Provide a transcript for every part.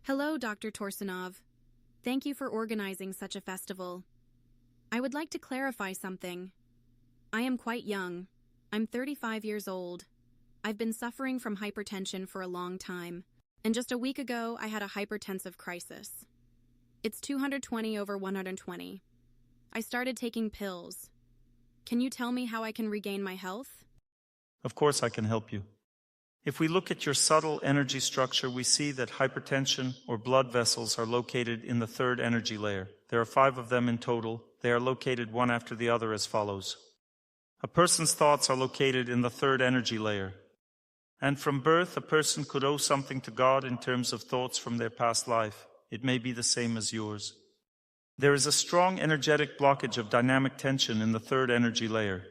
Hello, Dr. Torsunov. Thank you for organizing such a festival. I would like to clarify something. I am quite young. I'm 35 years old. I've been suffering from hypertension for a long time, and just a week ago I had a hypertensive crisis. It's 220/120. I started taking pills. Can you tell me how I can regain my health? Of course I can help you. If we look at your subtle energy structure, we see that hypertension or blood vessels are located in the third energy layer. There are 5 of them in total. They are located one after the other as follows. A person's thoughts are located in the third energy layer. And from birth, a person could owe something to God in terms of thoughts from their past life. It may be the same as yours. There is a strong energetic blockage of dynamic tension in the third energy layer.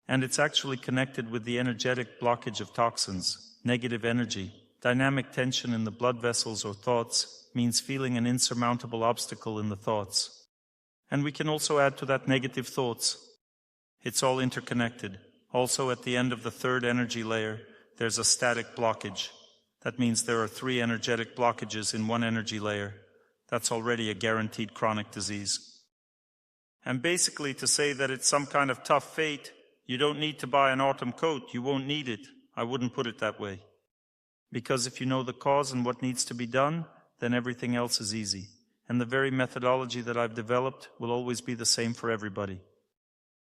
And it's actually connected with the energetic blockage of toxins, negative energy. Dynamic tension in the blood vessels or thoughts means feeling an insurmountable obstacle in the thoughts. And we can also add to that negative thoughts. It's all interconnected. Also, at the end of the third energy layer, there's a static blockage. That means there are 3 energetic blockages in one energy layer. That's already a guaranteed chronic disease. And basically, to say that it's some kind of tough fate, you don't need to buy an autumn coat. You won't need it. I wouldn't put it that way. Because if you know the cause and what needs to be done, then everything else is easy. And the very methodology that I've developed will always be the same for everybody.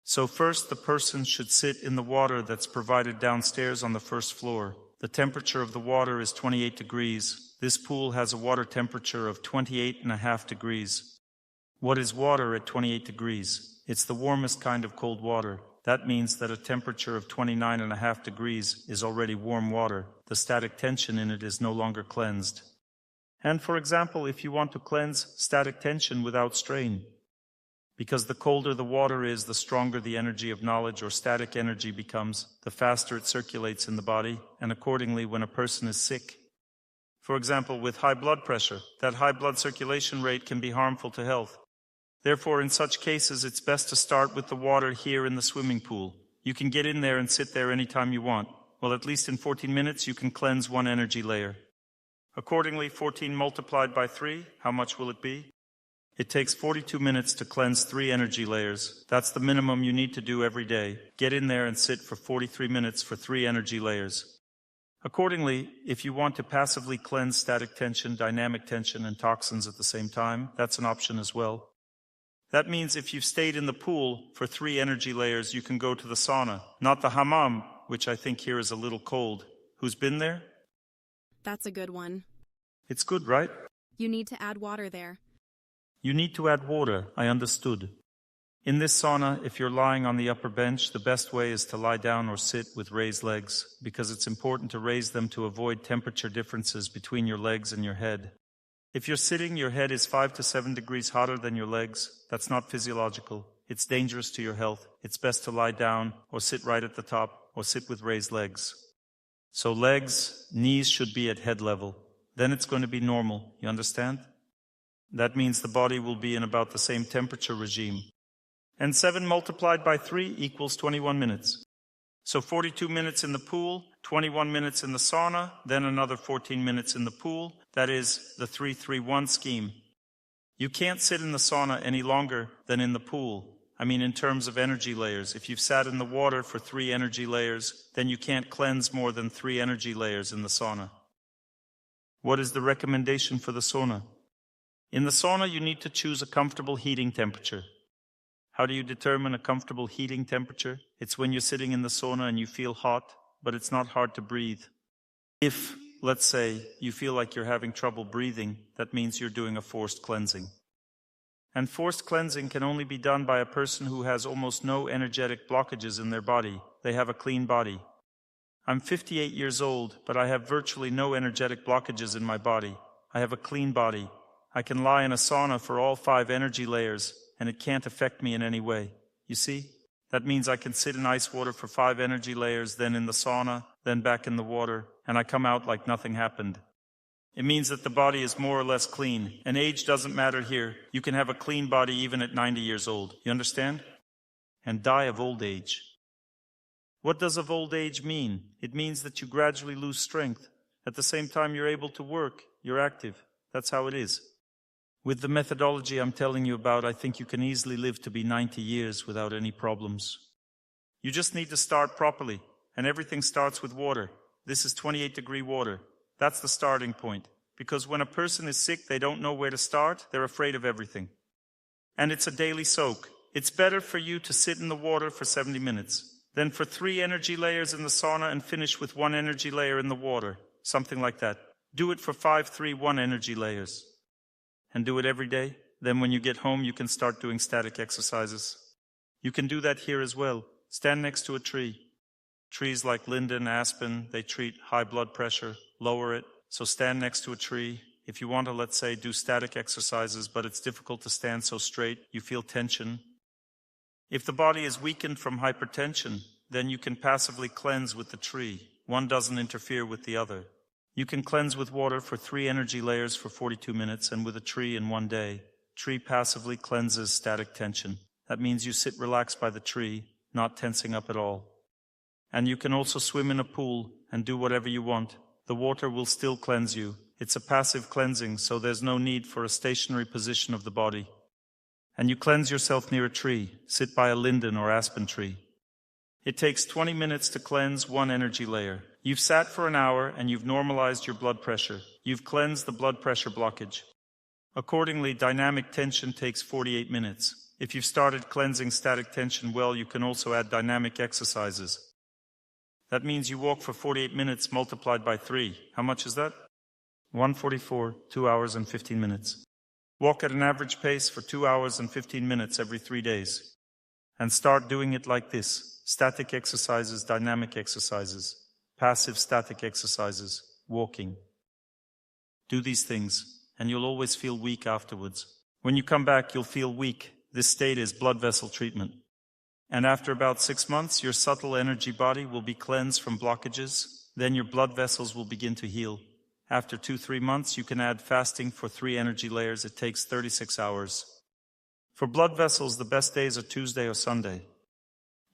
So first, the person should sit in the water that's provided downstairs on the first floor. The temperature of the water is 28 degrees. This pool has a water temperature of 28.5 degrees. What is water at 28 degrees? It's the warmest kind of cold water. That means that a temperature of 29.5 degrees is already warm water. The static tension in it is no longer cleansed. And for example, if you want to cleanse static tension without strain, because the colder the water is, the stronger the energy of knowledge or static energy becomes, the faster it circulates in the body, and accordingly when a person is sick. For example, with high blood pressure, that high blood circulation rate can be harmful to health. Therefore, in such cases, it's best to start with the water here in the swimming pool. You can get in there and sit there anytime you want. Well, at least in 14 minutes, you can cleanse one energy layer. Accordingly, 14 multiplied by 3, how much will it be? It takes 42 minutes to cleanse 3 energy layers. That's the minimum you need to do every day. Get in there and sit for 43 minutes for 3 energy layers. Accordingly, if you want to passively cleanse static tension, dynamic tension, and toxins at the same time, that's an option as well. That means if you've stayed in the pool for 3 energy layers, you can go to the sauna, not the hammam, which I think here is a little cold. Who's been there? That's a good one. It's good, right? You need to add water there. You need to add water, I understood. In this sauna, if you're lying on the upper bench, the best way is to lie down or sit with raised legs, because it's important to raise them to avoid temperature differences between your legs and your head. If you're sitting, your head is 5 to 7 degrees hotter than your legs. That's not physiological. It's dangerous to your health. It's best to lie down or sit right at the top or sit with raised legs. So legs, knees should be at head level. Then it's going to be normal. You understand? That means the body will be in about the same temperature regime. And 7 multiplied by 3 equals 21 minutes. So 42 minutes in the pool, 21 minutes in the sauna, then another 14 minutes in the pool. That is the 3-3-1 scheme. You can't sit in the sauna any longer than in the pool. I mean, in terms of energy layers. If you've sat in the water for 3 energy layers, then you can't cleanse more than 3 energy layers in the sauna. What is the recommendation for the sauna? In the sauna, you need to choose a comfortable heating temperature. How do you determine a comfortable heating temperature? It's when you're sitting in the sauna and you feel hot, but it's not hard to breathe. If, let's say, you feel like you're having trouble breathing, that means you're doing a forced cleansing. And forced cleansing can only be done by a person who has almost no energetic blockages in their body. They have a clean body. I'm 58 years old, but I have virtually no energetic blockages in my body. I have a clean body. I can lie in a sauna for all 5 energy layers, and it can't affect me in any way. You see? That means I can sit in ice water for 5 energy layers, then in the sauna, then back in the water, and I come out like nothing happened. It means that the body is more or less clean, and age doesn't matter here. You can have a clean body even at 90 years old. You understand? And die of old age. What does of old age mean? It means that you gradually lose strength. At the same time you're able to work, you're active. That's how it is. With the methodology I'm telling you about, I think you can easily live to be 90 years without any problems. You just need to start properly, and everything starts with water. This is 28-degree water. That's the starting point. Because when a person is sick, they don't know where to start. They're afraid of everything. And it's a daily soak. It's better for you to sit in the water for 70 minutes than for 3 energy layers in the sauna and finish with 1 energy layer in the water. Something like that. Do it for 5, 3, 1 energy layers. And do it every day. Then when you get home, you can start doing static exercises. You can do that here as well. Stand next to a tree. Trees like linden, aspen, they treat high blood pressure, lower it. So stand next to a tree. If you want to, let's say, do static exercises, but it's difficult to stand so straight, you feel tension. If the body is weakened from hypertension, then you can passively cleanse with the tree. One doesn't interfere with the other. You can cleanse with water for 3 energy layers for 42 minutes and with a tree in 1 day. Tree passively cleanses static tension. That means you sit relaxed by the tree, not tensing up at all. And you can also swim in a pool and do whatever you want. The water will still cleanse you. It's a passive cleansing, so there's no need for a stationary position of the body. And you cleanse yourself near a tree. Sit by a linden or aspen tree. It takes 20 minutes to cleanse 1 energy layer. You've sat for an hour and you've normalized your blood pressure. You've cleansed the blood pressure blockage. Accordingly, dynamic tension takes 48 minutes. If you've started cleansing static tension well, you can also add dynamic exercises. That means you walk for 48 minutes multiplied by 3. How much is that? 144, 2 hours and 15 minutes. Walk at an average pace for 2 hours and 15 minutes every 3 days. And start doing it like this. Static exercises, dynamic exercises, passive static exercises, walking. Do these things, and you'll always feel weak afterwards. When you come back, you'll feel weak. This state is blood vessel treatment. And after about 6 months, your subtle energy body will be cleansed from blockages. Then your blood vessels will begin to heal. After 2-3 months, you can add fasting for 3 energy layers. It takes 36 hours. For blood vessels, the best days are Tuesday or Sunday.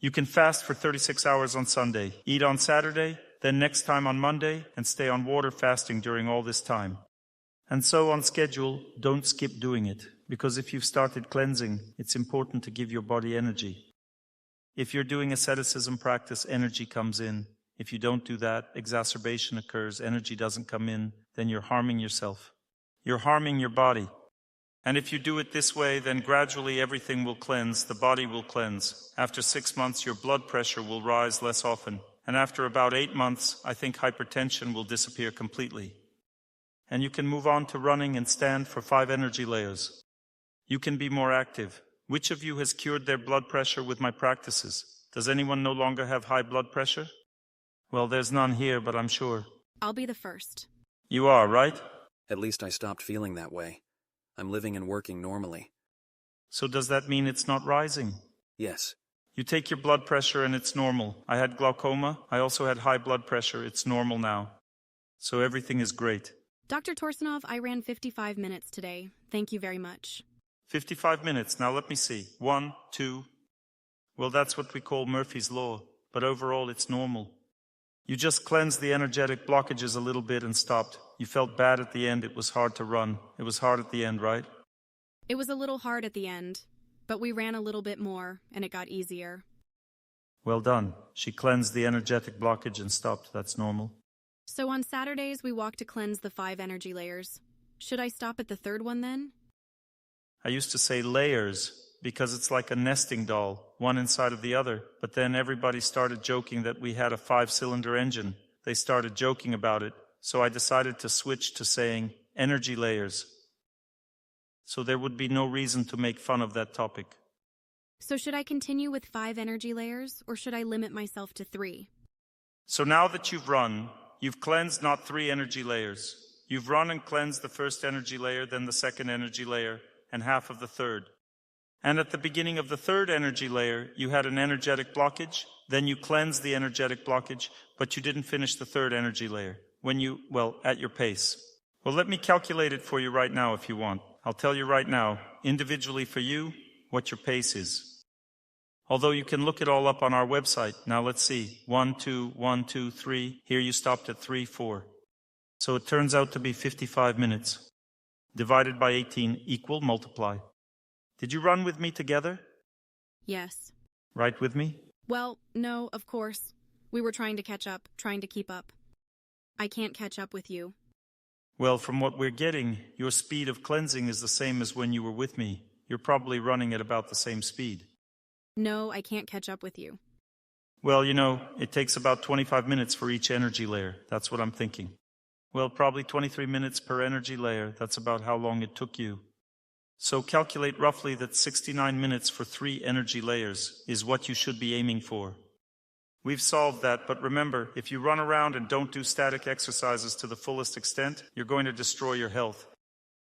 You can fast for 36 hours on Sunday, eat on Saturday, then next time on Monday, and stay on water fasting during all this time. And so on schedule, don't skip doing it, because if you've started cleansing, it's important to give your body energy. If you're doing asceticism practice, energy comes in. If you don't do that, exacerbation occurs, energy doesn't come in, then you're harming yourself. You're harming your body. And if you do it this way, then gradually everything will cleanse, the body will cleanse. After 6 months, your blood pressure will rise less often. And after about 8 months, I think hypertension will disappear completely. And you can move on to running and stand for 5 energy layers. You can be more active. Which of you has cured their blood pressure with my practices? Does anyone no longer have high blood pressure? Well, there's none here, but I'm sure. I'll be the first. You are, right? At least I stopped feeling that way. I'm living and working normally. So does that mean it's not rising? Yes. You take your blood pressure and it's normal. I had glaucoma. I also had high blood pressure. It's normal now. So everything is great. Dr. Torsunov, I ran 55 minutes today. Thank you very much. 55 minutes. Now let me see. 1, 2. Well, that's what we call Murphy's Law. But overall, it's normal. You just cleansed the energetic blockages a little bit and stopped. You felt bad at the end. It was hard to run. It was hard at the end, right? It was a little hard at the end, but we ran a little bit more, and it got easier. Well done. She cleansed the energetic blockage and stopped. That's normal. So on Saturdays, we walk to cleanse the 5 energy layers. Should I stop at the 3rd one then? I used to say layers because it's like a nesting doll, one inside of the other. But then everybody started joking that we had a 5-cylinder engine. They started joking about it. So I decided to switch to saying energy layers. So there would be no reason to make fun of that topic. So should I continue with 5 energy layers, or should I limit myself to 3? So now that you've run, you've cleansed not 3 energy layers. You've run and cleansed the 1st energy layer, then the 2nd energy layer, and half of the 3rd. And at the beginning of the 3rd energy layer, you had an energetic blockage. Then you cleansed the energetic blockage, but you didn't finish the 3rd energy layer. At your pace. Well, let me calculate it for you right now if you want. I'll tell you right now, individually for you, what your pace is. Although you can look it all up on our website. Now let's see. 1, 2, 1, 2, 3. Here you stopped at 3, 4. So it turns out to be 55 minutes. divided by 18 equal multiply. Did you run with me together? Yes. Right with me? Well, no, of course. We were trying to catch up, trying to keep up. I can't catch up with you. Well, from what we're getting, your speed of cleansing is the same as when you were with me. You're probably running at about the same speed. No, I can't catch up with you. Well, it takes about 25 minutes for each energy layer. That's what I'm thinking. Well, probably 23 minutes per energy layer. That's about how long it took you. So calculate roughly that 69 minutes for 3 energy layers is what you should be aiming for. We've solved that, but remember, if you run around and don't do static exercises to the fullest extent, you're going to destroy your health.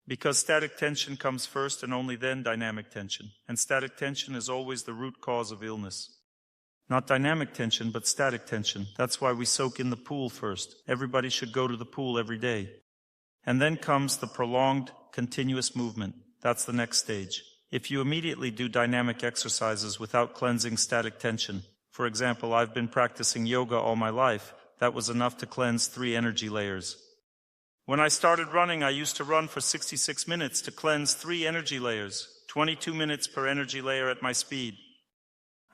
Because static tension comes first and only then dynamic tension. And static tension is always the root cause of illness. Not dynamic tension, but static tension. That's why we soak in the pool first. Everybody should go to the pool every day. And then comes the prolonged, continuous movement. That's the next stage. If you immediately do dynamic exercises without cleansing static tension, for example, I've been practicing yoga all my life, that was enough to cleanse 3 energy layers. When I started running, I used to run for 66 minutes to cleanse 3 energy layers, 22 minutes per energy layer at my speed.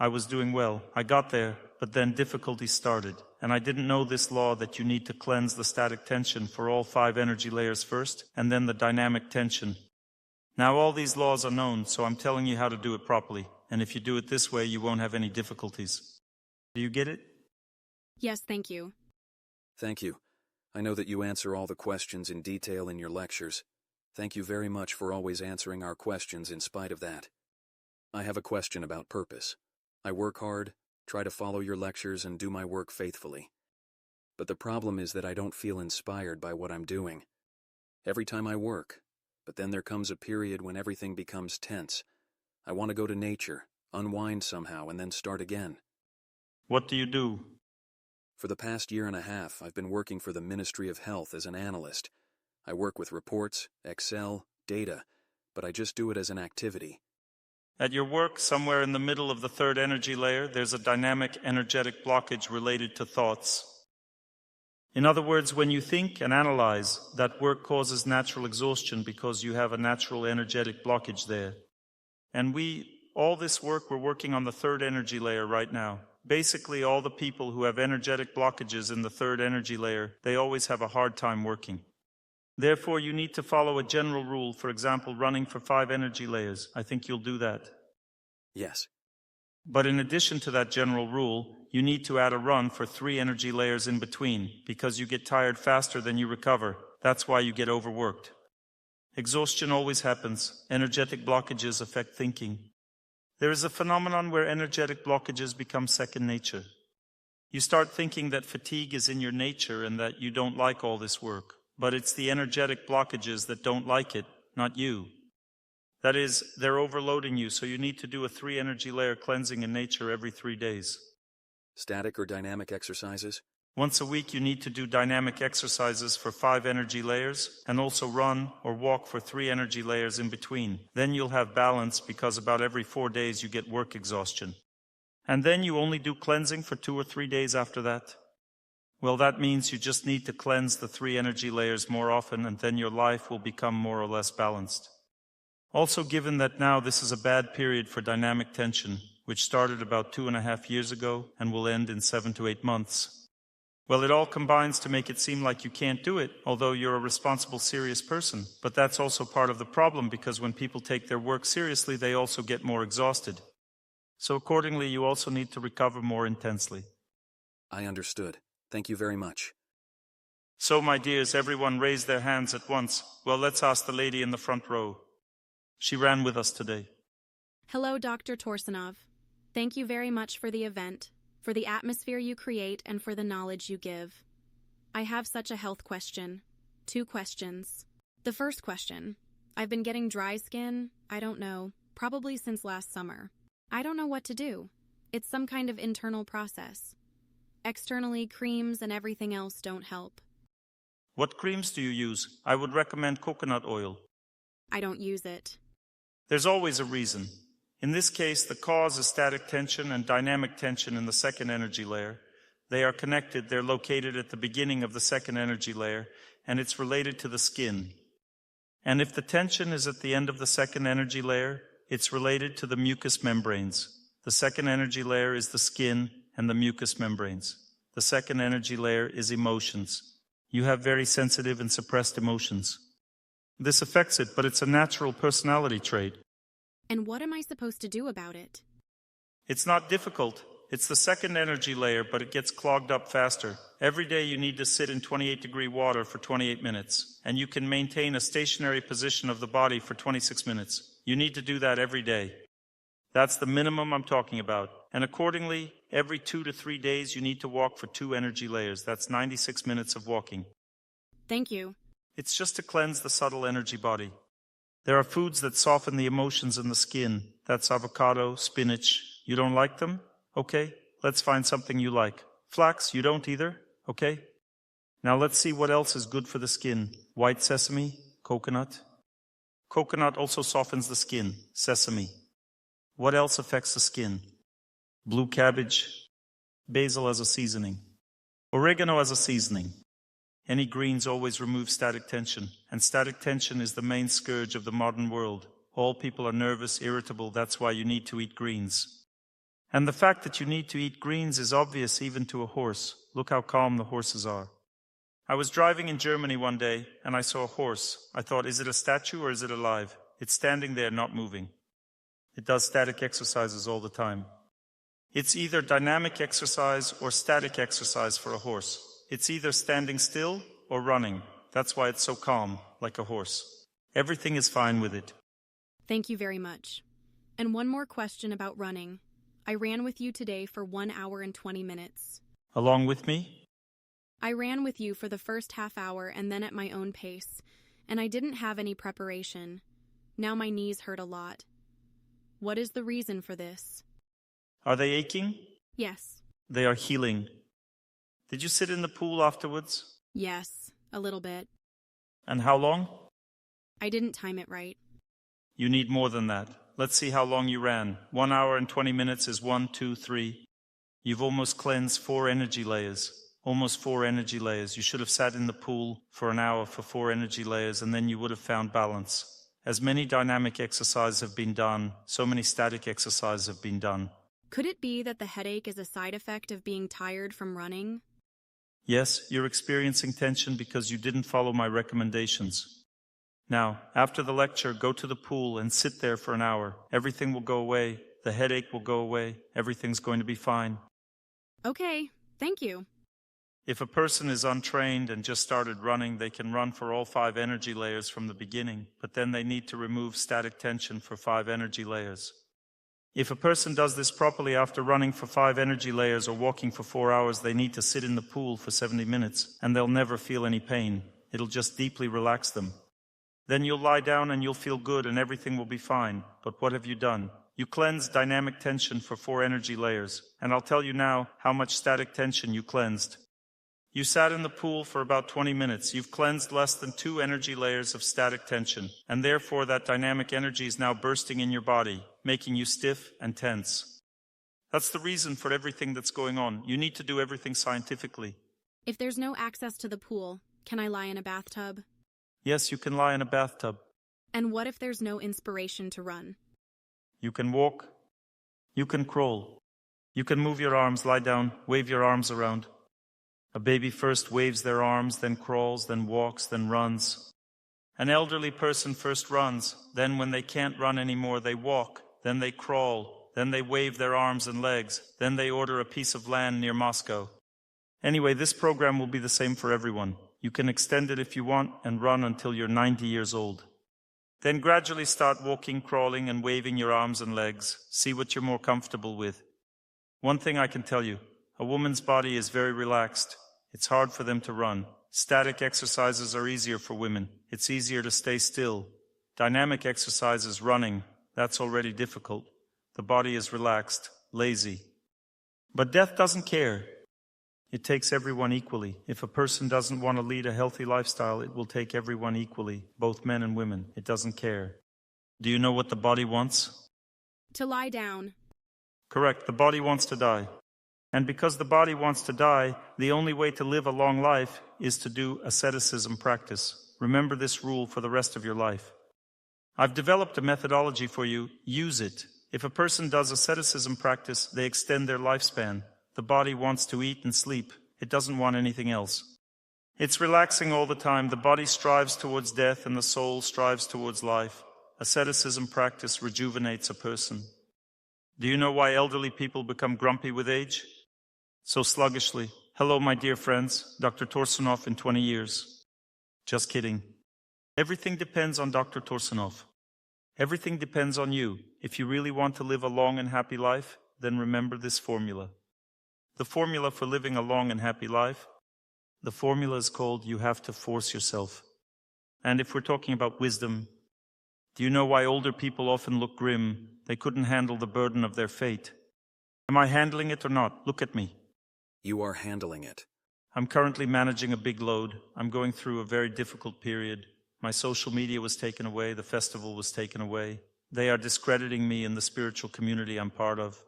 I was doing well. I got there, but then difficulties started, and I didn't know this law that you need to cleanse the static tension for all 5 energy layers first, and then the dynamic tension. Now all these laws are known, so I'm telling you how to do it properly, and if you do it this way, you won't have any difficulties. Do you get it? Yes, thank you. Thank you. I know that you answer all the questions in detail in your lectures. Thank you very much for always answering our questions in spite of that. I have a question about purpose. I work hard, try to follow your lectures, and do my work faithfully. But the problem is that I don't feel inspired by what I'm doing. Every time I work, but then there comes a period when everything becomes tense. I want to go to nature, unwind somehow, and then start again. What do you do? For the past 1.5 years, I've been working for the Ministry of Health as an analyst. I work with reports, Excel, data, but I just do it as an activity. At your work, somewhere in the middle of the 3rd energy layer, there's a dynamic energetic blockage related to thoughts. In other words, when you think and analyze, that work causes natural exhaustion because you have a natural energetic blockage there. And all this work, we're working on the 3rd energy layer right now. Basically, all the people who have energetic blockages in the 3rd energy layer, they always have a hard time working. Therefore, you need to follow a general rule, for example, running for 5 energy layers. I think you'll do that. Yes. But in addition to that general rule, you need to add a run for 3 energy layers in between, because you get tired faster than you recover. That's why you get overworked. Exhaustion always happens. Energetic blockages affect thinking. There is a phenomenon where energetic blockages become second nature. You start thinking that fatigue is in your nature and that you don't like all this work. But it's the energetic blockages that don't like it, not you. That is, they're overloading you, so you need to do a 3 energy layer cleansing in nature every 3 days. Static or dynamic exercises? Once a week you need to do dynamic exercises for 5 energy layers, and also run or walk for 3 energy layers in between. Then you'll have balance, because about every 4 days you get work exhaustion. And then you only do cleansing for 2 or 3 days after that. Well, that means you just need to cleanse the 3 energy layers more often, and then your life will become more or less balanced. Also, given that now this is a bad period for dynamic tension, which started about 2.5 years ago and will end in 7 to 8 months. Well, it all combines to make it seem like you can't do it, although you're a responsible, serious person. But that's also part of the problem, because when people take their work seriously, they also get more exhausted. So accordingly, you also need to recover more intensely. I understood. Thank you very much. So, my dears, everyone raised their hands at once. Well, let's ask the lady in the front row. She ran with us today. Hello, Dr. Torsunov. Thank you very much for the event, for the atmosphere you create, and for the knowledge you give. I have such a health question. 2 questions. The first question. I've been getting dry skin, I don't know, probably since last summer. I don't know what to do. It's some kind of internal process. Externally, creams and everything else don't help. What creams do you use? I would recommend coconut oil. I don't use it. There's always a reason. In this case, the cause is static tension and dynamic tension in the 2nd energy layer. They are connected, they're located at the beginning of the 2nd energy layer, and it's related to the skin. And if the tension is at the end of the second energy layer, it's related to the mucous membranes. The second energy layer is the skin and the mucous membranes. The second energy layer is emotions. You have very sensitive and suppressed emotions. This affects it, but it's a natural personality trait. And what am I supposed to do about it? It's not difficult. It's the second energy layer, but it gets clogged up faster. Every day you need to sit in 28-degree water for 28 minutes, and you can maintain a stationary position of the body for 26 minutes. You need to do that every day. That's the minimum I'm talking about. And accordingly, every 2 to 3 days you need to walk for 2 energy layers. That's 96 minutes of walking. Thank you. It's just to cleanse the subtle energy body. There are foods that soften the emotions in the skin. That's avocado, spinach. You don't like them? Okay, let's find something you like. Flax, you don't either? Okay. Now let's see what else is good for the skin. White sesame, coconut. Coconut also softens the skin. Sesame. What else affects the skin? Blue cabbage, basil as a seasoning, oregano as a seasoning. Any greens always remove static tension, and static tension is the main scourge of the modern world. All people are nervous, irritable, that's why you need to eat greens. And the fact that you need to eat greens is obvious even to a horse. Look how calm the horses are. I was driving in Germany one day, and I saw a horse. I thought, is it a statue or is it alive? It's standing there, not moving. It does static exercises all the time. It's either dynamic exercise or static exercise for a horse. It's either standing still or running. That's why it's so calm, like a horse. Everything is fine with it. Thank you very much. And one more question about running. I ran with you today for 1 hour and 20 minutes. Along with me? I ran with you for the first half hour and then at my own pace, and I didn't have any preparation. Now my knees hurt a lot. What is the reason for this? Are they aching? Yes. They are healing. Did you sit in the pool afterwards? Yes, a little bit. And how long? I didn't time it right. You need more than that. Let's see how long you ran. 1 hour and 20 minutes is 1, 2, 3. You've almost cleansed 4 energy layers. Almost 4 energy layers. You should have sat in the pool for an hour for 4 energy layers, and then you would have found balance. As many dynamic exercises have been done, so many static exercises have been done. Could it be that the headache is a side effect of being tired from running? Yes, you're experiencing tension because you didn't follow my recommendations. Now, after the lecture, go to the pool and sit there for an hour. Everything will go away. The headache will go away. Everything's going to be fine. Okay, thank you. If a person is untrained and just started running, they can run for all 5 energy layers from the beginning, but then they need to remove static tension for 5 energy layers. If a person does this properly after running for 5 energy layers or walking for 4 hours, they need to sit in the pool for 70 minutes, and they'll never feel any pain. It'll just deeply relax them. Then you'll lie down and you'll feel good and everything will be fine. But what have you done? You cleansed dynamic tension for 4 energy layers, and I'll tell you now how much static tension you cleansed. You sat in the pool for about 20 minutes. You've cleansed less than 2 energy layers of static tension, and therefore that dynamic energy is now bursting in your body, making you stiff and tense. That's the reason for everything that's going on. You need to do everything scientifically. If there's no access to the pool, can I lie in a bathtub? Yes, you can lie in a bathtub. And what if there's no inspiration to run? You can walk. You can crawl. You can move your arms, lie down, wave your arms around. A baby first waves their arms, then crawls, then walks, then runs. An elderly person first runs, then when they can't run anymore, they walk, then they crawl, then they wave their arms and legs, then they order a piece of land near Moscow. Anyway, this program will be the same for everyone. You can extend it if you want and run until you're 90 years old. Then gradually start walking, crawling, and waving your arms and legs. See what you're more comfortable with. One thing I can tell you. A woman's body is very relaxed. It's hard for them to run. Static exercises are easier for women. It's easier to stay still. Dynamic exercises, running, that's already difficult. The body is relaxed, lazy. But death doesn't care. It takes everyone equally. If a person doesn't want to lead a healthy lifestyle, it will take everyone equally, both men and women. It doesn't care. Do you know what the body wants? To lie down. Correct. The body wants to die. And because the body wants to die, the only way to live a long life is to do asceticism practice. Remember this rule for the rest of your life. I've developed a methodology for you. Use it. If a person does asceticism practice, they extend their lifespan. The body wants to eat and sleep. It doesn't want anything else. It's relaxing all the time. The body strives towards death and the soul strives towards life. Asceticism practice rejuvenates a person. Do you know why elderly people become grumpy with age? So sluggishly. Hello, my dear friends. Dr. Torsunov in 20 years. Just kidding. Everything depends on Dr. Torsunov. Everything depends on you. If you really want to live a long and happy life, then remember this formula. The formula for living a long and happy life, the formula is called you have to force yourself. And if we're talking about wisdom, do you know why older people often look grim? They couldn't handle the burden of their fate. Am I handling it or not? Look at me. You are handling it. I'm currently managing a big load. I'm going through a very difficult period. My social media was taken away. The festival was taken away. They are discrediting me in the spiritual community I'm part of.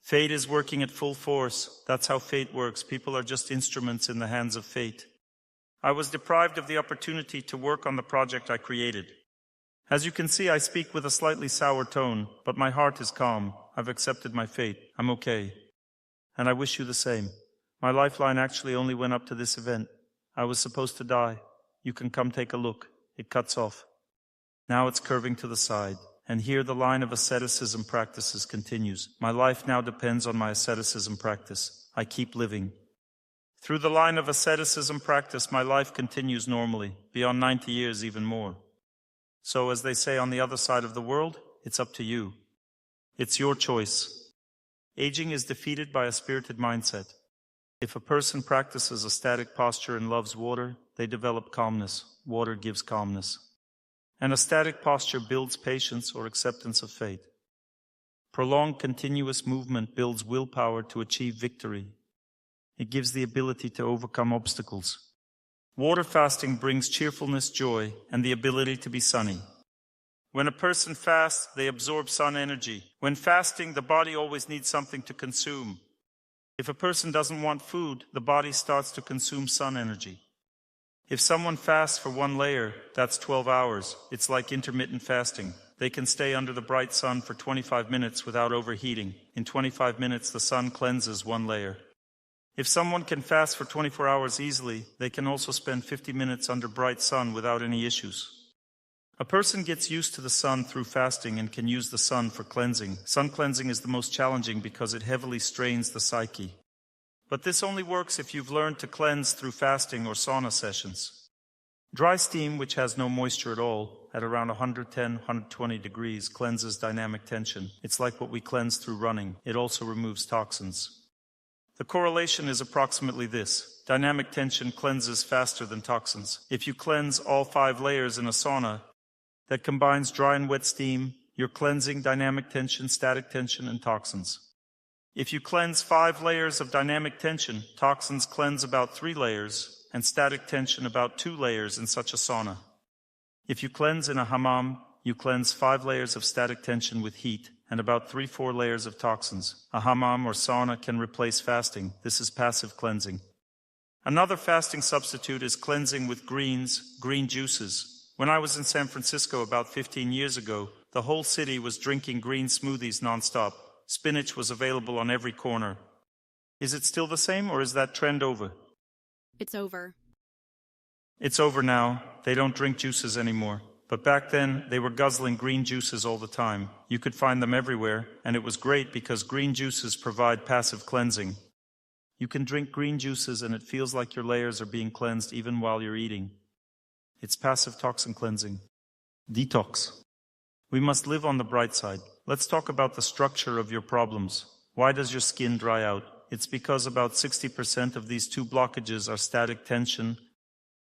Fate is working at full force. That's how fate works. People are just instruments in the hands of fate. I was deprived of the opportunity to work on the project I created. As you can see, I speak with a slightly sour tone, but my heart is calm. I've accepted my fate. I'm okay. And I wish you the same. My lifeline actually only went up to this event. I was supposed to die. You can come take a look. It cuts off. Now it's curving to the side. And here the line of asceticism practices continues. My life now depends on my asceticism practice. I keep living. Through the line of asceticism practice, my life continues normally, beyond 90 years even more. So, as they say on the other side of the world, it's up to you. It's your choice. Aging is defeated by a spirited mindset. If a person practices a static posture and loves water, they develop calmness. Water gives calmness. And a static posture builds patience or acceptance of fate. Prolonged continuous movement builds willpower to achieve victory. It gives the ability to overcome obstacles. Water fasting brings cheerfulness, joy, and the ability to be sunny. When a person fasts, they absorb sun energy. When fasting, the body always needs something to consume. If a person doesn't want food, the body starts to consume sun energy. If someone fasts for one layer, that's 12 hours. It's like intermittent fasting. They can stay under the bright sun for 25 minutes without overheating. In 25 minutes, the sun cleanses one layer. If someone can fast for 24 hours easily, they can also spend 50 minutes under bright sun without any issues. A person gets used to the sun through fasting and can use the sun for cleansing. Sun cleansing is the most challenging because it heavily strains the psyche. But this only works if you've learned to cleanse through fasting or sauna sessions. Dry steam, which has no moisture at all, at around 110, 120 degrees, cleanses dynamic tension. It's like what we cleanse through running. It also removes toxins. The correlation is approximately this. Dynamic tension cleanses faster than toxins. If you cleanse all 5 layers in a sauna that combines dry and wet steam, you're cleansing dynamic tension, static tension, and toxins. If you cleanse 5 layers of dynamic tension, toxins cleanse about 3 layers, and static tension about 2 layers in such a sauna. If you cleanse in a hammam, you cleanse 5 layers of static tension with heat, and about 3-4 layers of toxins. A hammam or sauna can replace fasting. This is passive cleansing. Another fasting substitute is cleansing with green juices. When I was in San Francisco about 15 years ago, the whole city was drinking green smoothies nonstop. Spinach was available on every corner. Is it still the same, or is that trend over? It's over. It's over now. They don't drink juices anymore. But back then, they were guzzling green juices all the time. You could find them everywhere, and it was great because green juices provide passive cleansing. You can drink green juices and it feels like your layers are being cleansed even while you're eating. It's passive toxin cleansing. Detox. We must live on the bright side. Let's talk about the structure of your problems. Why does your skin dry out? It's because about 60% of these 2 blockages are static tension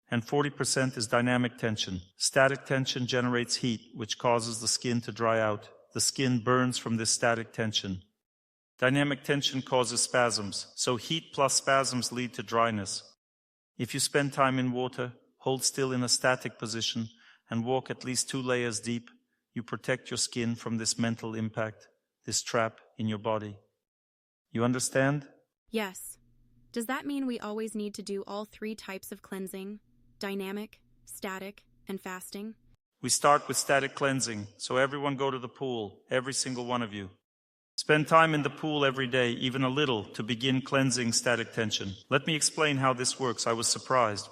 and 40% is dynamic tension. Static tension generates heat, which causes the skin to dry out. The skin burns from this static tension. Dynamic tension causes spasms, so heat plus spasms lead to dryness. If you spend time in water, hold still in a static position, and walk at least 2 layers deep, you protect your skin from this mental impact, this trap in your body. You understand? Yes. Does that mean we always need to do all 3 types of cleansing? Dynamic, static, and fasting? We start with static cleansing, so everyone go to the pool, every single one of you. Spend time in the pool every day, even a little, to begin cleansing static tension. Let me explain how this works. I was surprised.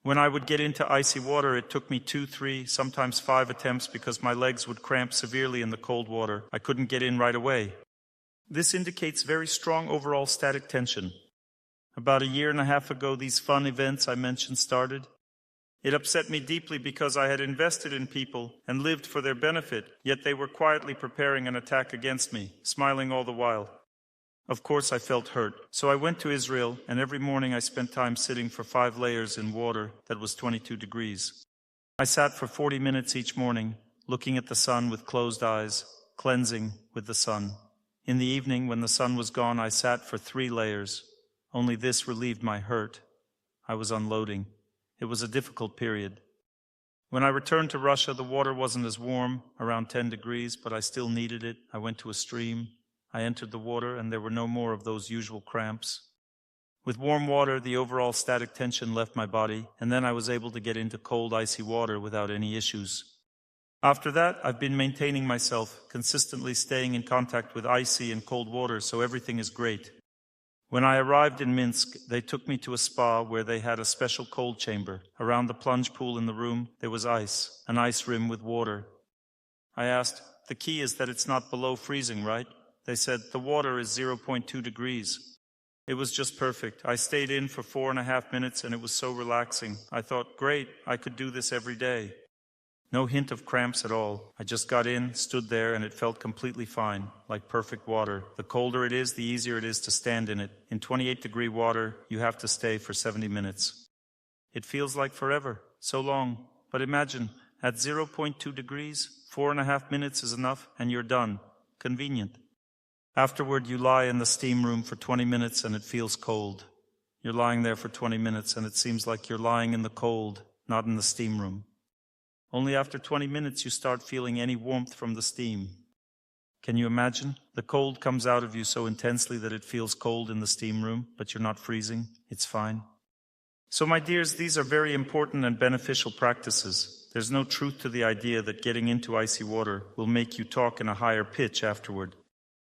When I would get into icy water, it took me 2, 3, sometimes 5 attempts because my legs would cramp severely in the cold water. I couldn't get in right away. This indicates very strong overall static tension. About a year and a half ago, these fun events I mentioned started. It upset me deeply because I had invested in people and lived for their benefit, yet they were quietly preparing an attack against me, smiling all the while. Of course, I felt hurt. So I went to Israel, and every morning I spent time sitting for 5 layers in water that was 22 degrees. I sat for 40 minutes each morning, looking at the sun with closed eyes, cleansing with the sun. In the evening, when the sun was gone, I sat for 3 layers. Only this relieved my hurt. I was unloading. It was a difficult period. When I returned to Russia, the water wasn't as warm, around 10 degrees, but I still needed it. I went to a stream. I entered the water, and there were no more of those usual cramps. With warm water, the overall static tension left my body, and then I was able to get into cold, icy water without any issues. After that, I've been maintaining myself, consistently staying in contact with icy and cold water, so everything is great. When I arrived in Minsk, they took me to a spa where they had a special cold chamber. Around the plunge pool in the room, there was ice, an ice rim with water. I asked, "The key is that it's not below freezing, right?" They said, "The water is 0.2 degrees. It was just perfect. I stayed in for 4.5 minutes and it was so relaxing. I thought, great, I could do this every day. No hint of cramps at all. I just got in, stood there, and it felt completely fine, like perfect water. The colder it is, the easier it is to stand in it. In 28-degree water, you have to stay for 70 minutes. It feels like forever, so long. But imagine, at 0.2 degrees, 4.5 minutes is enough, and you're done. Convenient. Afterward, you lie in the steam room for 20 minutes, and it feels cold. You're lying there for 20 minutes, and it seems like you're lying in the cold, not in the steam room. Only after 20 minutes you start feeling any warmth from the steam. Can you imagine? The cold comes out of you so intensely that it feels cold in the steam room, but you're not freezing. It's fine. So, my dears, these are very important and beneficial practices. There's no truth to the idea that getting into icy water will make you talk in a higher pitch afterward.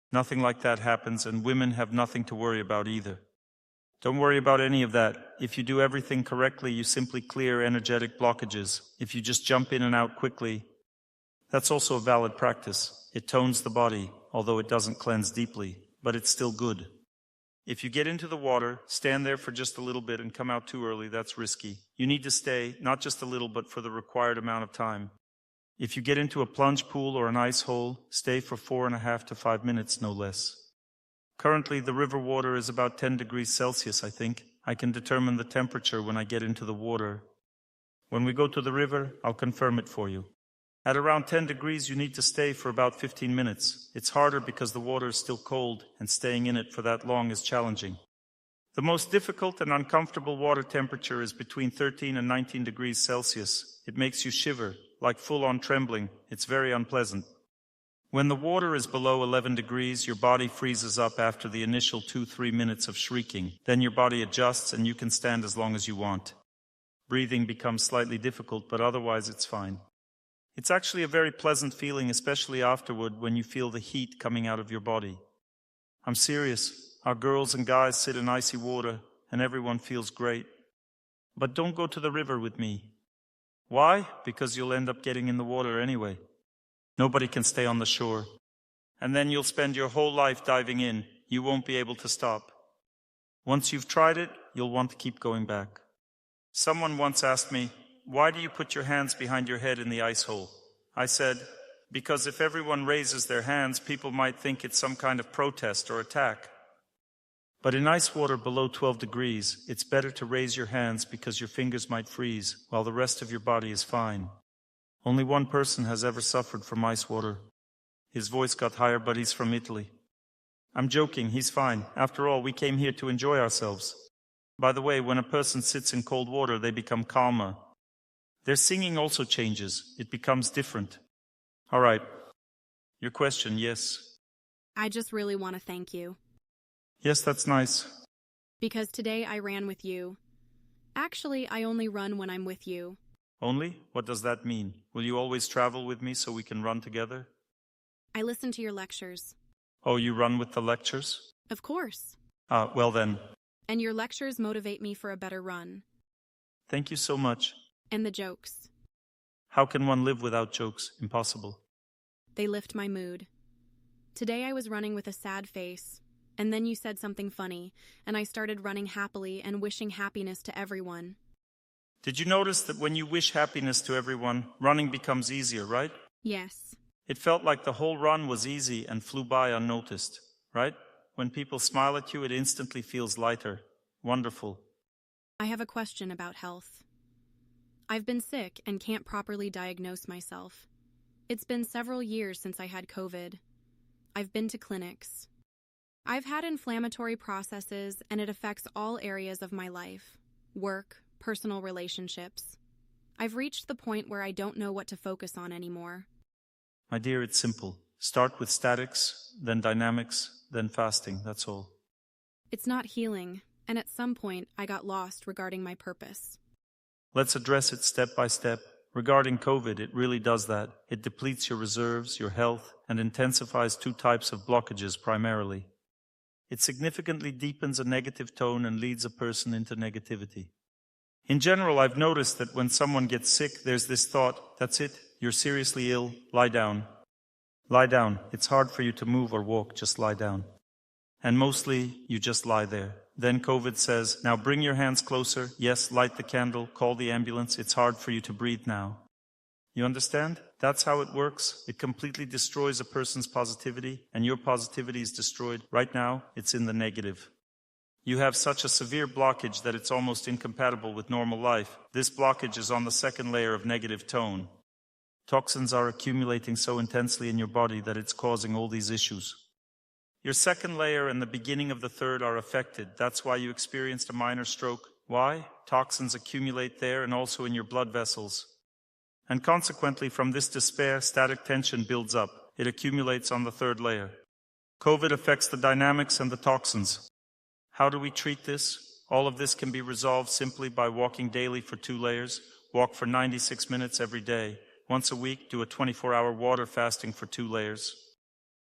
Nothing like that happens, and women have nothing to worry about either. Don't worry about any of that. If you do everything correctly, you simply clear energetic blockages. If you just jump in and out quickly, that's also a valid practice. It tones the body, although it doesn't cleanse deeply, but it's still good. If you get into the water, stand there for just a little bit and come out too early, that's risky. You need to stay, not just a little, but for the required amount of time. If you get into a plunge pool or an ice hole, stay for 4.5 to 5 minutes, no less. Currently, the river water is about 10 degrees Celsius, I think. I can determine the temperature when I get into the water. When we go to the river, I'll confirm it for you. At around 10 degrees, you need to stay for about 15 minutes. It's harder because the water is still cold, and staying in it for that long is challenging. The most difficult and uncomfortable water temperature is between 13 and 19 degrees Celsius. It makes you shiver, like full-on trembling. It's very unpleasant. When the water is below 11 degrees, your body freezes up after the initial 2-3 minutes of shrieking. Then your body adjusts and you can stand as long as you want. Breathing becomes slightly difficult, but otherwise it's fine. It's actually a very pleasant feeling, especially afterward when you feel the heat coming out of your body. I'm serious. Our girls and guys sit in icy water and everyone feels great. But don't go to the river with me. Why? Because you'll end up getting in the water anyway. Nobody can stay on the shore. And then you'll spend your whole life diving in. You won't be able to stop. Once you've tried it, you'll want to keep going back. Someone once asked me, "Why do you put your hands behind your head in the ice hole?" I said, "Because if everyone raises their hands, people might think it's some kind of protest or attack. But in ice water below 12 degrees, it's better to raise your hands because your fingers might freeze while the rest of your body is fine." Only one person has ever suffered from ice water. His voice got higher, but he's from Italy. I'm joking, he's fine. After all, we came here to enjoy ourselves. By the way, when a person sits in cold water, they become calmer. Their singing also changes. It becomes different. All right. Your question, yes. I just really want to thank you. Yes, that's nice. Because today I ran with you. Actually, I only run when I'm with you. Only? What does that mean? Will you always travel with me so we can run together? I listen to your lectures. Oh, you run with the lectures? Of course. Well then. And your lectures motivate me for a better run. Thank you so much. And the jokes. How can one live without jokes? Impossible. They lift my mood. Today I was running with a sad face, and then you said something funny, and I started running happily and wishing happiness to everyone. Did you notice that when you wish happiness to everyone, running becomes easier, right? Yes. It felt like the whole run was easy and flew by unnoticed, right? When people smile at you, it instantly feels lighter. Wonderful. I have a question about health. I've been sick and can't properly diagnose myself. It's been several years since I had COVID. I've been to clinics. I've had inflammatory processes, and it affects all areas of my life: work, personal relationships. I've reached the point where I don't know what to focus on anymore. My dear, it's simple. Start with statics, then dynamics, then fasting, that's all. It's not healing, and at some point I got lost regarding my purpose. Let's address it step by step. Regarding COVID, it really does that. It depletes your reserves, your health, and intensifies two types of blockages primarily. It significantly deepens a negative tone and leads a person into negativity. In general, I've noticed that when someone gets sick, there's this thought, that's it, you're seriously ill, lie down. Lie down. It's hard for you to move or walk, just lie down. And mostly, you just lie there. Then COVID says, now bring your hands closer, yes, light the candle, call the ambulance, it's hard for you to breathe now. You understand? That's how it works. It completely destroys a person's positivity, and your positivity is destroyed. Right now, it's in the negative. You have such a severe blockage that it's almost incompatible with normal life. This blockage is on the second layer of negative tone. Toxins are accumulating so intensely in your body that it's causing all these issues. Your second layer and the beginning of the third are affected. That's why you experienced a minor stroke. Why? Toxins accumulate there and also in your blood vessels. And consequently, from this despair, static tension builds up. It accumulates on the third layer. COVID affects the dynamics and the toxins. How do we treat this? All of this can be resolved simply by walking daily for 2 layers. Walk for 96 minutes every day. Once a week, do a 24-hour water fasting for 2 layers.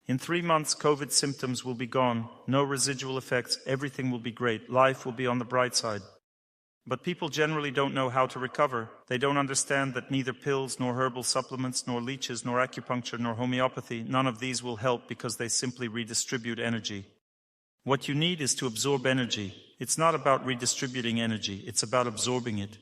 In 3 months, COVID symptoms will be gone. No residual effects. Everything will be great. Life will be on the bright side. But people generally don't know how to recover. They don't understand that neither pills, nor herbal supplements, nor leeches, nor acupuncture, nor homeopathy, none of these will help because they simply redistribute energy. What you need is to absorb energy. It's not about redistributing energy. It's about absorbing it.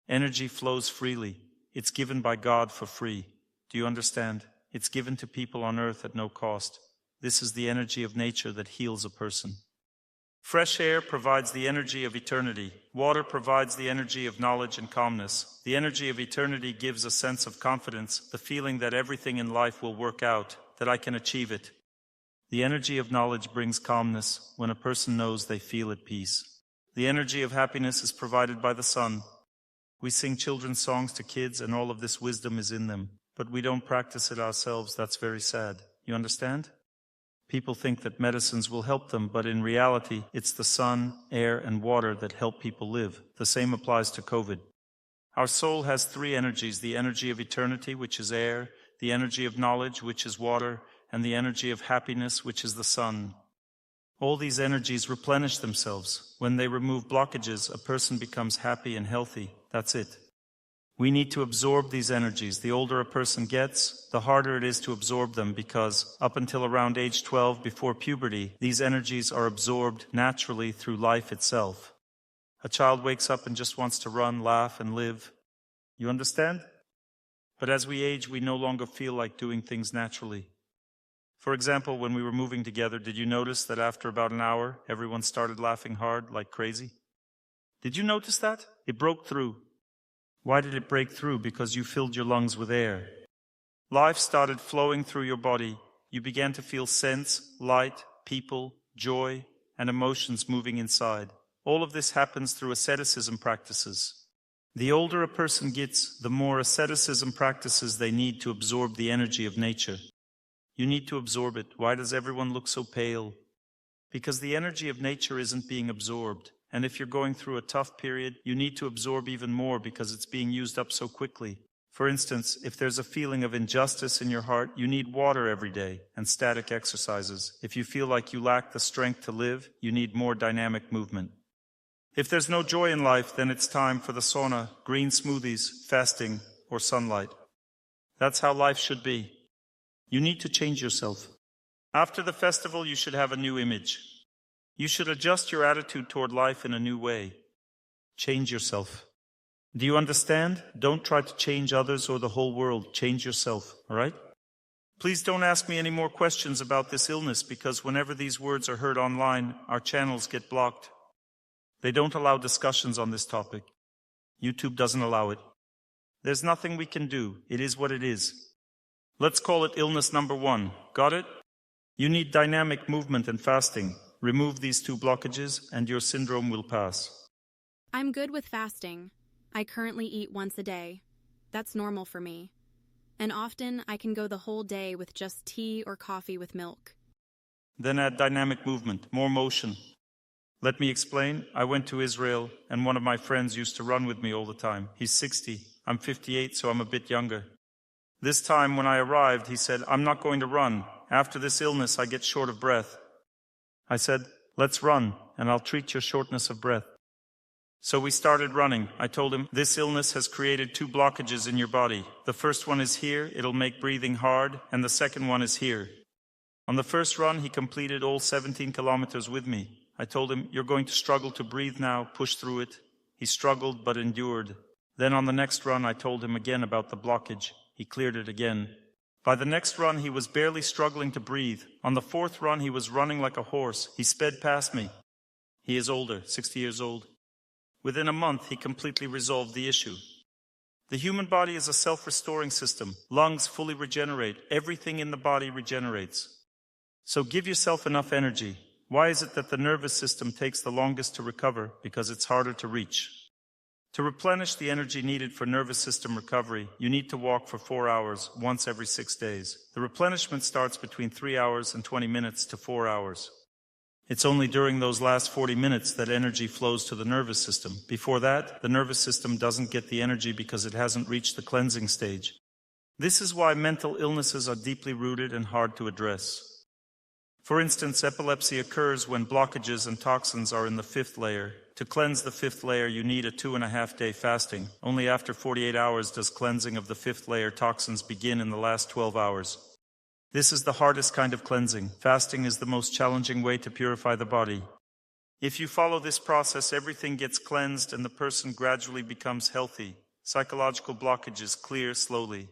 Energy flows freely. It's given by God for free. Do you understand? It's given to people on earth at no cost. This is the energy of nature that heals a person. Fresh air provides the energy of eternity. Water provides the energy of knowledge and calmness. The energy of eternity gives a sense of confidence, the feeling that everything in life will work out, that I can achieve it. The energy of knowledge brings calmness. When a person knows, they feel at peace. The energy of happiness is provided by the sun. We sing children's songs to kids, and all of this wisdom is in them. But we don't practice it ourselves. That's very sad. You understand? People think that medicines will help them, but in reality, it's the sun, air, and water that help people live. The same applies to COVID. Our soul has 3 energies: the energy of eternity, which is air, the energy of knowledge, which is water, and the energy of happiness, which is the sun. All these energies replenish themselves. When they remove blockages, a person becomes happy and healthy. That's it. We need to absorb these energies. The older a person gets, the harder it is to absorb them because up until around age 12, before puberty, these energies are absorbed naturally through life itself. A child wakes up and just wants to run, laugh, and live. You understand? But as we age, we no longer feel like doing things naturally. For example, when we were moving together, did you notice that after about an hour, everyone started laughing hard like crazy? Did you notice that? It broke through. Why did it break through? Because you filled your lungs with air. Life started flowing through your body. You began to feel sense, light, people, joy, and emotions moving inside. All of this happens through asceticism practices. The older a person gets, the more asceticism practices they need to absorb the energy of nature. You need to absorb it. Why does everyone look so pale? Because the energy of nature isn't being absorbed. And if you're going through a tough period, you need to absorb even more because it's being used up so quickly. For instance, if there's a feeling of injustice in your heart, you need water every day and static exercises. If you feel like you lack the strength to live, you need more dynamic movement. If there's no joy in life, then it's time for the sauna, green smoothies, fasting, or sunlight. That's how life should be. You need to change yourself. After the festival, you should have a new image. You should adjust your attitude toward life in a new way. Change yourself. Do you understand? Don't try to change others or the whole world. Change yourself, all right? Please don't ask me any more questions about this illness because whenever these words are heard online, our channels get blocked. They don't allow discussions on this topic. YouTube doesn't allow it. There's nothing we can do. It is what it is. Let's call it illness number 1. Got it? You need dynamic movement and fasting. Remove these 2 blockages and your syndrome will pass. I'm good with fasting. I currently eat once a day. That's normal for me. And often I can go the whole day with just tea or coffee with milk. Then add dynamic movement, more motion. Let me explain. I went to Israel and one of my friends used to run with me all the time. He's 60. I'm 58, so I'm a bit younger. This time when I arrived, he said, "I'm not going to run. After this illness, I get short of breath." I said, "Let's run, and I'll treat your shortness of breath." So we started running. I told him, "This illness has created 2 blockages in your body. The first one is here, it'll make breathing hard, and the second one is here." On the first run, he completed all 17 kilometers with me. I told him, "You're going to struggle to breathe now, push through it." He struggled but endured. Then on the next run, I told him again about the blockage. He cleared it again. By the next run, he was barely struggling to breathe. On the 4th run, he was running like a horse. He sped past me. He is older, 60 years old. Within a month, he completely resolved the issue. The human body is a self-restoring system. Lungs fully regenerate. Everything in the body regenerates. So give yourself enough energy. Why is it that the nervous system takes the longest to recover? Because it's harder to reach. To replenish the energy needed for nervous system recovery, you need to walk for 4 hours, once every 6 days. The replenishment starts between 3 hours and 20 minutes to 4 hours. It's only during those last 40 minutes that energy flows to the nervous system. Before that, the nervous system doesn't get the energy because it hasn't reached the cleansing stage. This is why mental illnesses are deeply rooted and hard to address. For instance, epilepsy occurs when blockages and toxins are in the 5th layer. To cleanse the 5th layer, you need a 2.5-day fasting. Only after 48 hours does cleansing of the 5th layer toxins begin in the last 12 hours. This is the hardest kind of cleansing. Fasting is the most challenging way to purify the body. If you follow this process, everything gets cleansed and the person gradually becomes healthy. Psychological blockages clear slowly.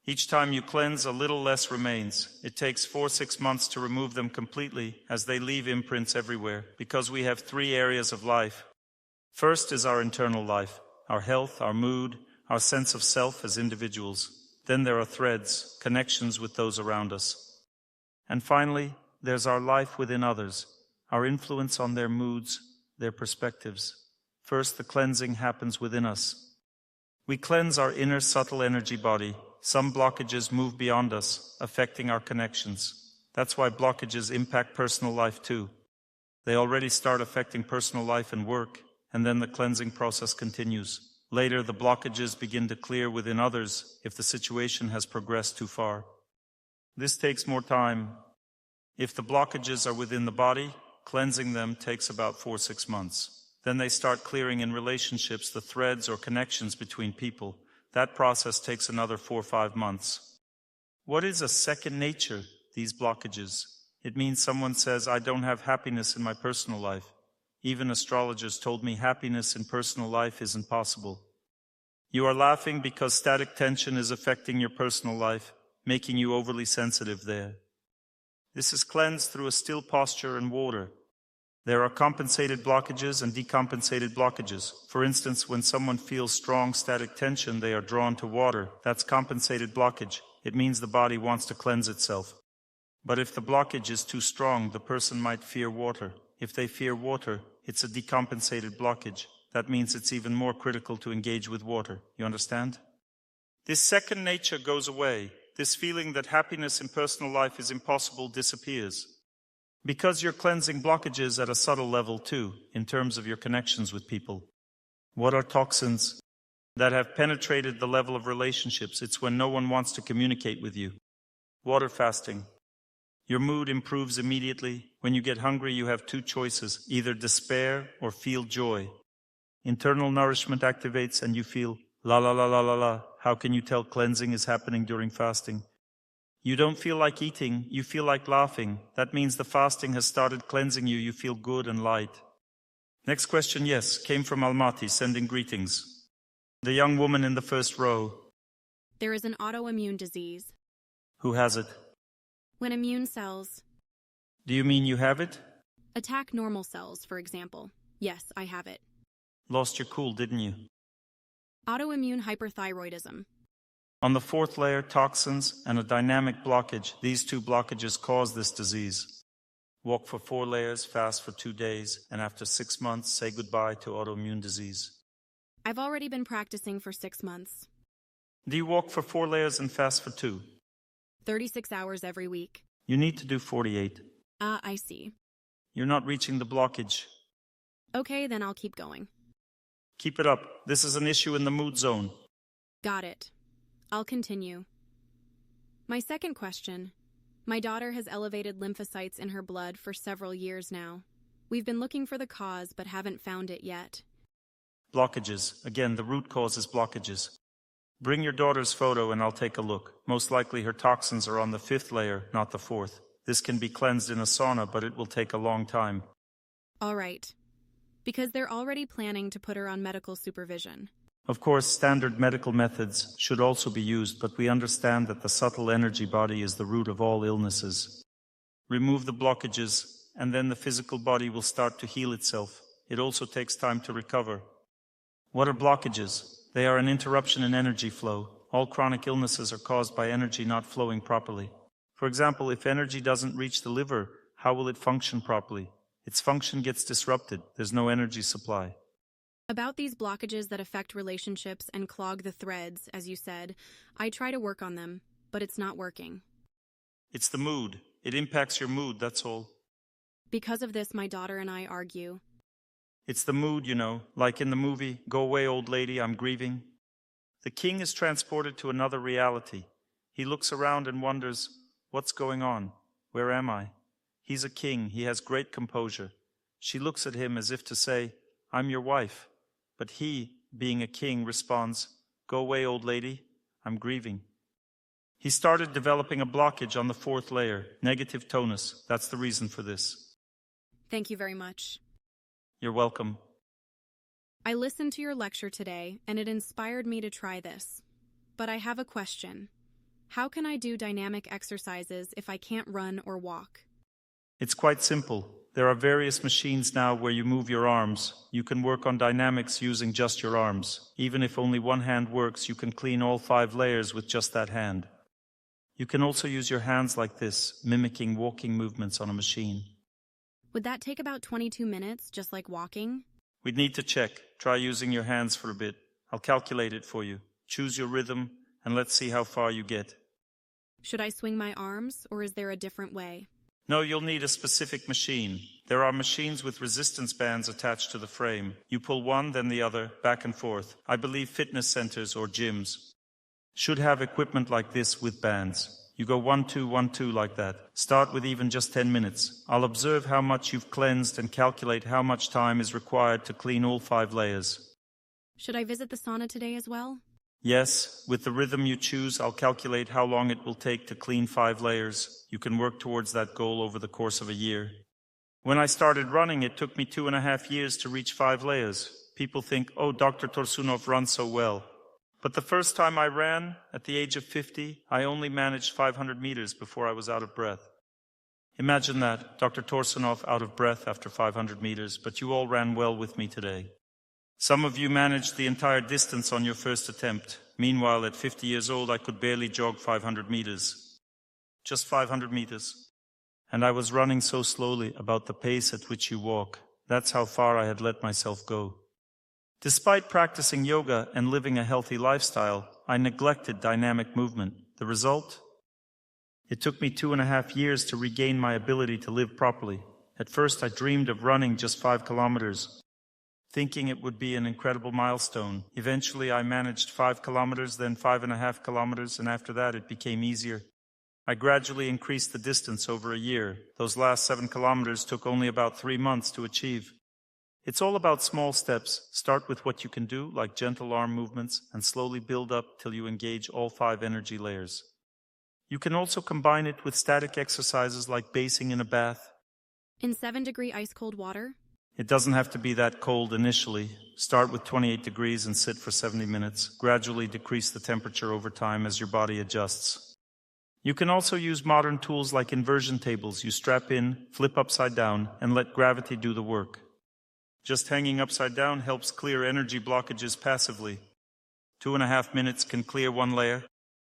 Each time you cleanse, a little less remains. It takes 4-6 months to remove them completely, as they leave imprints everywhere, because we have 3 areas of life. First is our internal life, our health, our mood, our sense of self as individuals. Then there are threads, connections with those around us. And finally, there's our life within others, our influence on their moods, their perspectives. First, the cleansing happens within us. We cleanse our inner subtle energy body. Some blockages move beyond us, affecting our connections. That's why blockages impact personal life too. They already start affecting personal life and work, and then the cleansing process continues. Later, the blockages begin to clear within others if the situation has progressed too far. This takes more time. If the blockages are within the body, cleansing them takes about 4-6 months. Then they start clearing in relationships, the threads or connections between people. That process takes another 4-5 months. What is a second nature, these blockages? It means someone says, "I don't have happiness in my personal life." Even astrologers told me happiness in personal life isn't possible. You are laughing because static tension is affecting your personal life, making you overly sensitive there. This is cleansed through a still posture and water. There are compensated blockages and decompensated blockages. For instance, when someone feels strong static tension, they are drawn to water. That's compensated blockage. It means the body wants to cleanse itself. But if the blockage is too strong, the person might fear water. If they fear water, it's a decompensated blockage. That means it's even more critical to engage with water. You understand? This second nature goes away. This feeling that happiness in personal life is impossible disappears. Because you're cleansing blockages at a subtle level too, in terms of your connections with people. What are toxins? That have penetrated the level of relationships. It's when no one wants to communicate with you. Water fasting. Your mood improves immediately. When you get hungry, you have two choices, either despair or feel joy. Internal nourishment activates and you feel la la la la la la. How can you tell cleansing is happening during fasting? You don't feel like eating, you feel like laughing. That means the fasting has started cleansing you. You feel good and light. Next question, yes, came from Almaty, sending greetings. The young woman in the first row. There is an autoimmune disease. Who has it? When immune cells Do you mean you have it? attack normal cells, for example. Yes, I have it. Lost your cool, didn't you? Autoimmune hyperthyroidism. On the fourth layer, toxins and a dynamic blockage. These two blockages cause this disease. Walk for 4 layers, fast for 2 days, and after 6 months, say goodbye to autoimmune disease. I've already been practicing for 6 months. Do you walk for 4 layers and fast for 2? 36 hours every week. You need to do 48. I see. You're not reaching the blockage. Okay, then I'll keep going. Keep it up. This is an issue in the mood zone. Got it. I'll continue. My second question. My daughter has elevated lymphocytes in her blood for several years now. We've been looking for the cause but haven't found it yet. Blockages. Again, the root cause is blockages. Bring your daughter's photo and I'll take a look. Most likely her toxins are on the 5th layer, not the 4th. This can be cleansed in a sauna, but it will take a long time. All right. Because they're already planning to put her on medical supervision. Of course, standard medical methods should also be used, but we understand that the subtle energy body is the root of all illnesses. Remove the blockages, and then the physical body will start to heal itself. It also takes time to recover. What are blockages? They are an interruption in energy flow. All chronic illnesses are caused by energy not flowing properly. For example, if energy doesn't reach the liver, how will it function properly? Its function gets disrupted. There's no energy supply. About these blockages that affect relationships and clog the threads, as you said, I try to work on them, but it's not working. It's the mood. It impacts your mood, that's all. Because of this, my daughter and I argue. It's the mood, you know, like in the movie, Go Away, Old Lady, I'm Grieving. The king is transported to another reality. He looks around and wonders, what's going on? Where am I? He's a king. He has great composure. She looks at him as if to say, I'm your wife. But he, being a king, responds, Go away, old lady, I'm grieving. He started developing a blockage on the 4th layer, negative tonus. That's the reason for this. Thank you very much. You're welcome. I listened to your lecture today, and it inspired me to try this. But I have a question. How can I do dynamic exercises if I can't run or walk? It's quite simple. There are various machines now where you move your arms. You can work on dynamics using just your arms. Even if only one hand works, you can clean all 5 layers with just that hand. You can also use your hands like this, mimicking walking movements on a machine. Would that take about 22 minutes, just like walking? We'd need to check. Try using your hands for a bit. I'll calculate it for you. Choose your rhythm, and let's see how far you get. Should I swing my arms, or is there a different way? No, you'll need a specific machine. There are machines with resistance bands attached to the frame. You pull one, then the other, back and forth. I believe fitness centers or gyms should have equipment like this with bands. You go 1, 2, 1, 2 like that. Start with even just 10 minutes. I'll observe how much you've cleansed and calculate how much time is required to clean all 5 layers. Should I visit the sauna today as well? Yes, with the rhythm you choose, I'll calculate how long it will take to clean 5 layers. You can work towards that goal over the course of a year. When I started running, it took me 2.5 years to reach 5 layers. People think, oh, Dr. Torsunov runs so well. But the first time I ran, at the age of 50, I only managed 500 meters before I was out of breath. Imagine that, Dr. Torsunov out of breath after 500 meters, but you all ran well with me today. Some of you managed the entire distance on your first attempt. Meanwhile, at 50 years old, I could barely jog 500 meters. Just 500 meters. And I was running so slowly, about the pace at which you walk. That's how far I had let myself go. Despite practicing yoga and living a healthy lifestyle, I neglected dynamic movement. The result? It took me 2.5 years to regain my ability to live properly. At first, I dreamed of running just 5 kilometers, thinking it would be an incredible milestone. Eventually, I managed 5 kilometers, then 5.5 kilometers, and after that, it became easier. I gradually increased the distance over a year. Those last 7 kilometers took only about 3 months to achieve. It's all about small steps. Start with what you can do, like gentle arm movements, and slowly build up till you engage all 5 energy layers. You can also combine it with static exercises like basing in a bath. In 7-degree ice-cold water? It doesn't have to be that cold initially. Start with 28 degrees and sit for 70 minutes. Gradually decrease the temperature over time as your body adjusts. You can also use modern tools like inversion tables. You strap in, flip upside down, and let gravity do the work. Just hanging upside down helps clear energy blockages passively. 2.5 minutes can clear 1 layer,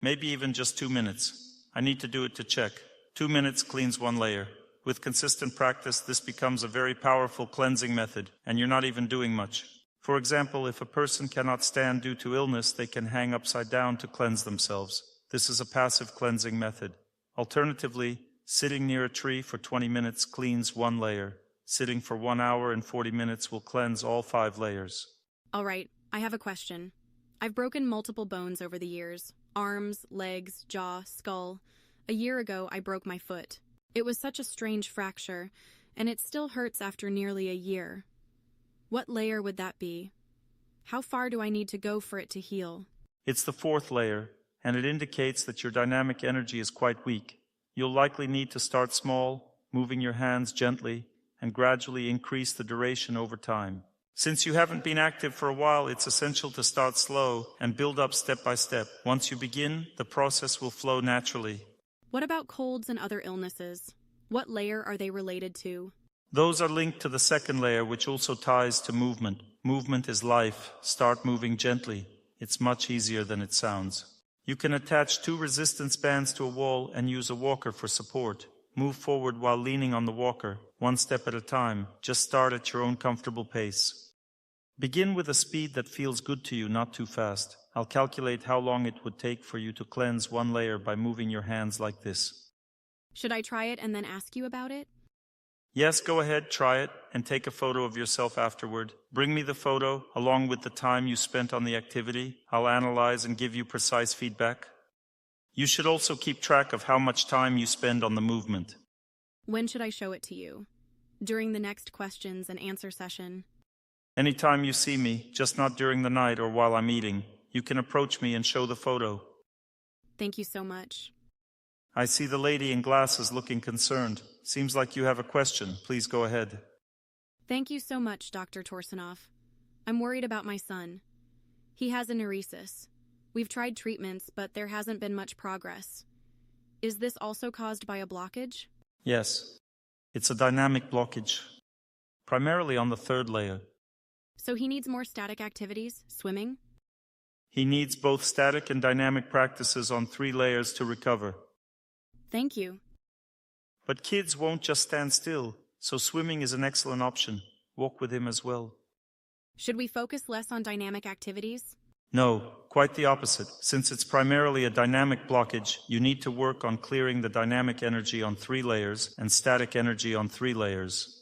maybe even just 2 minutes. I need to do it to check. 2 minutes cleans 1 layer. With consistent practice, this becomes a very powerful cleansing method, and you're not even doing much. For example, if a person cannot stand due to illness, they can hang upside down to cleanse themselves. This is a passive cleansing method. Alternatively, sitting near a tree for 20 minutes cleans 1 layer. Sitting for 1 hour and 40 minutes will cleanse all 5 layers. All right, I have a question. I've broken multiple bones over the years. Arms, legs, jaw, skull. A year ago, I broke my foot. It was such a strange fracture, and it still hurts after nearly a year. What layer would that be? How far do I need to go for it to heal? It's the 4th layer, and it indicates that your dynamic energy is quite weak. You'll likely need to start small, moving your hands gently, and gradually increase the duration over time. Since you haven't been active for a while, it's essential to start slow and build up step by step. Once you begin, the process will flow naturally. What about colds and other illnesses? What layer are they related to? Those are linked to the 2nd layer, which also ties to movement. Movement is life. Start moving gently. It's much easier than it sounds. You can attach 2 resistance bands to a wall and use a walker for support. Move forward while leaning on the walker, 1 step at a time. Just start at your own comfortable pace. Begin with a speed that feels good to you, not too fast. I'll calculate how long it would take for you to cleanse 1 layer by moving your hands like this. Should I try it and then ask you about it? Yes, go ahead, try it, and take a photo of yourself afterward. Bring me the photo, along with the time you spent on the activity. I'll analyze and give you precise feedback. You should also keep track of how much time you spend on the movement. When should I show it to you? During the next questions and answer session? Anytime you see me, just not during the night or while I'm eating. You can approach me and show the photo. Thank you so much. I see the lady in glasses looking concerned. Seems like you have a question. Please go ahead. Thank you so much, Dr. Torsunov. I'm worried about my son. He has a neurosis. We've tried treatments, but there hasn't been much progress. Is this also caused by a blockage? Yes. It's a dynamic blockage, primarily on the 3rd layer. So he needs more static activities, swimming? He needs both static and dynamic practices on 3 layers to recover. Thank you. But kids won't just stand still, so swimming is an excellent option. Walk with him as well. Should we focus less on dynamic activities? No, quite the opposite. Since it's primarily a dynamic blockage, you need to work on clearing the dynamic energy on 3 layers and static energy on 3 layers.